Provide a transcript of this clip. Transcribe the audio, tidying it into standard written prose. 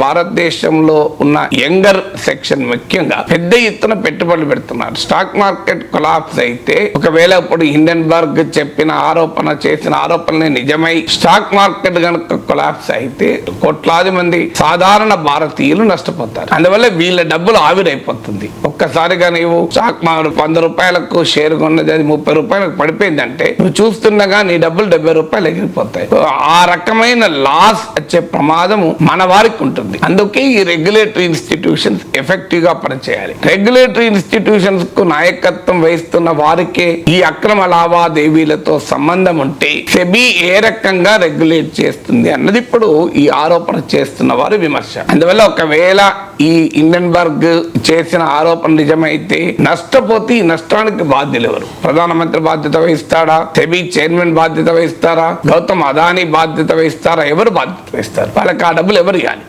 భారతదేశంలో ఉన్న younger section ముఖ్యంగా పెద్ద ఎత్తున పెట్టుబడులు పెడుతున్నారు. స్టాక్ మార్కెట్ కొలాప్స్ అయితే ఒకవేళ ఇప్పుడు హిండెన్బర్గ్ చేసిన ఆరోపణలే నిజమై స్టాక్ మార్కెట్ కనుక కొలాప్స్ అయితే కోట్లాది మంది సాధారణ భారతీయులు నష్టపోతారు. అందువల్ల వీళ్ళ డబ్బులు ఆవిరైపోతుంది. ఒక్కసారిగా నీవు స్టాక్ మార్కెట్ 100 రూపాయలకు షేర్ కొన్నది అది 30 రూపాయలకు పడిపోయిందంటే నువ్వు చూస్తుండగా నీ డబ్బులు 70 రూపాయలు ఎగిరిపోతాయి. ఆ రకమైన లాస్ వచ్చే ప్రమాదము మన వారికి ఉంటుంది. అందుకే ఈ రెగ్యులేటరీ ఇన్స్టిట్యూషన్స్ ఎఫెక్టివ్ గా పనిచేయాలి. రెగ్యులేటరీ ఇన్స్టిట్యూషన్స్ కు నాయకత్వం వహిస్తున్న వారికే ఈ అక్రమ లావాదేవీలతో సంబంధం ఉంటే సెబీ ఏ రకంగా రెగ్యులేట్ చేస్తుంది అన్నది ఇప్పుడు ఈ ఆరోపణ చేస్తున్న వారి విమర్శ. అందువల్ల ఒకవేళ ఈ హిండెన్బర్గ్ చేసిన ఆరోపణ నిజమైతే నష్టపోతే ఈ నష్టానికి బాధ్యులు ఎవరు? ప్రధానమంత్రి బాధ్యత వహిస్తాడా? సెబీ చైర్మన్ బాధ్యత వహిస్తారా? గౌతమ్ అదానీ బాధ్యత వహిస్తారా? ఎవరు బాధ్యత వహిస్తారు? వాళ్ళకి ఆ డబ్బులు ఎవరు ఇవ్వాలి?